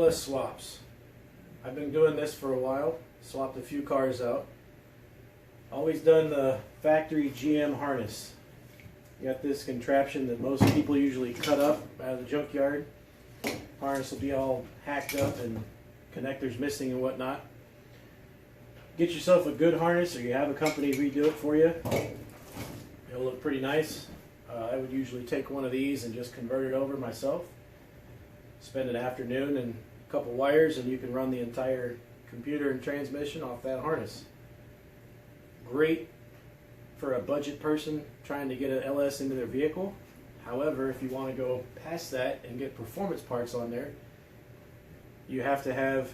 LS swaps. I've been doing this for a while, swapped a few cars out. Always done the factory GM harness. You got this contraption that most people usually cut up out of the junkyard. Harness will be all hacked up and connectors missing and whatnot. Get yourself a good harness, or you have a company redo it for you. It'll look pretty nice. I would usually take one of these and just convert it over myself. Spend an afternoon and a couple wires, and you can run the entire computer and transmission off that harness. Great for a budget person trying to get an LS into their vehicle. However, if you want to go past that and get performance parts on there, you have to have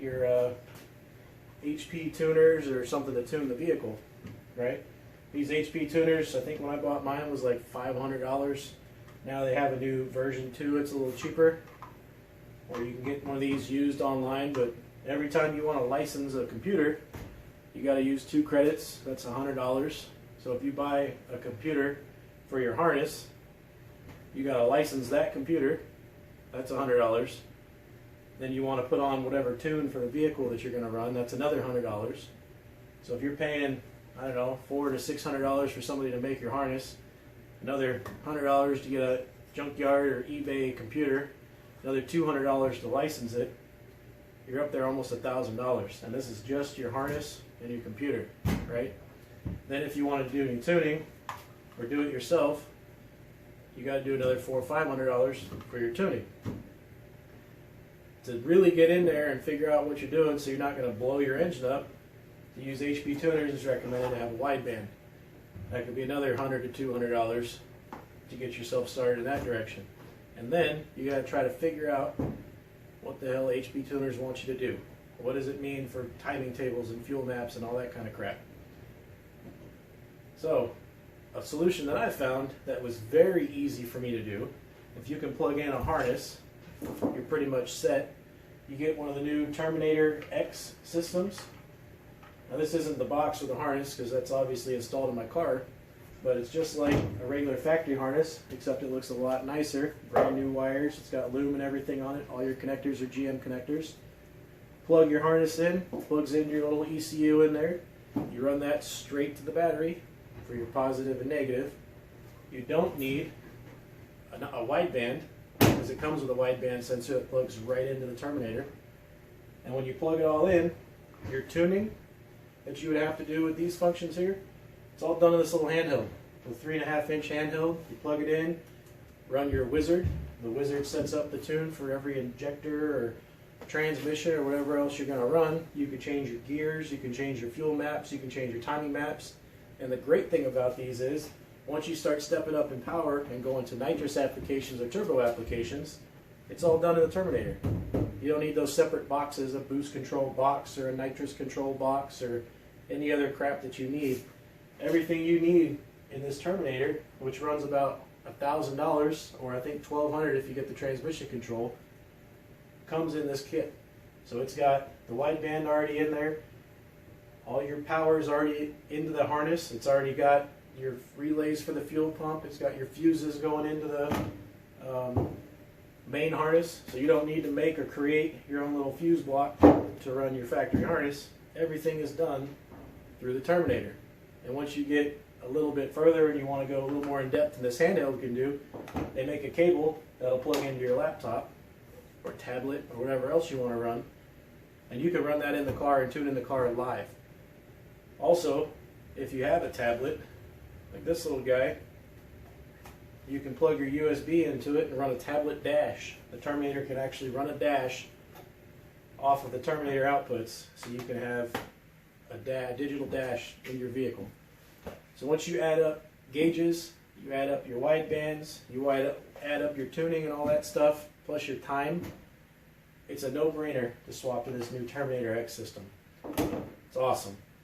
your HP tuners or something to tune the vehicle, right? These HP tuners, I think when I bought mine was like $500. Now they have a new version 2, it's a little cheaper, or you can get one of these used online. But every time you want to license a computer, you got to use 2 credits. That's $100. So if you buy a computer for your harness, you got to license that computer. That's $100. Then you want to put on whatever tune for the vehicle that you're going to run. That's another $100. So if you're paying, I don't know, $400 to $600 for somebody to make your harness, another $100 to get a junkyard or eBay computer, another $200 to license it, you're up there almost $1,000. And this is just your harness and your computer, right? Then if you want to do any tuning or do it yourself, you got to do another $400 or $500 for your tuning. To really get in there and figure out what you're doing so you're not going to blow your engine up, to use HP tuners is recommended to have a wideband. That could be another $100 to $200 to get yourself started in that direction. And then you got to try to figure out what the hell HP tuners want you to do. What does it mean for timing tables and fuel maps and all that kind of crap? So, a solution that I found that was very easy for me to do, if you can plug in a harness, you're pretty much set. You get one of the new Terminator X systems. Now this isn't the box with the harness because that's obviously installed in my car, but it's just like a regular factory harness, except it looks a lot nicer. Brand new wires, it's got loom and everything on it. All your connectors are GM connectors. Plug your harness in, plugs into your little ECU in there. You run that straight to the battery for your positive and negative. You don't need a wideband because it comes with a wideband sensor that plugs right into the Terminator. And when you plug it all in, your tuning that you would have to do with these functions here, it's all done in this little handheld. With 3.5-inch handheld, you plug it in, run your wizard. The wizard sets up the tune for every injector or transmission or whatever else you're going to run. You can change your gears, you can change your fuel maps, you can change your timing maps. And the great thing about these is, once you start stepping up in power and go into nitrous applications or turbo applications, it's all done in the Terminator. You don't need those separate boxes, a boost control box or a nitrous control box or any other crap that you need. Everything you need in this Terminator, which runs about $1,000, or I think $1,200 if you get the transmission control, comes in this kit. So it's got the wideband already in there. All your power is already into the harness. It's already got your relays for the fuel pump. It's got your fuses going into the main harness. So you don't need to make or create your own little fuse block to run your factory harness. Everything is done through the Terminator. And once you get a little bit further and you want to go a little more in depth than this handheld can do, they make a cable that'll plug into your laptop or tablet or whatever else you want to run, and you can run that in the car and tune in the car live. Also, if you have a tablet like this little guy, you can plug your USB into it and run a tablet dash. The Terminator can actually run a dash off of the Terminator outputs, so you can have a digital dash in your vehicle. So once you add up gauges, you add up your widebands, you add up your tuning and all that stuff, plus your time, it's a no-brainer to swap to this new Terminator X system. It's awesome.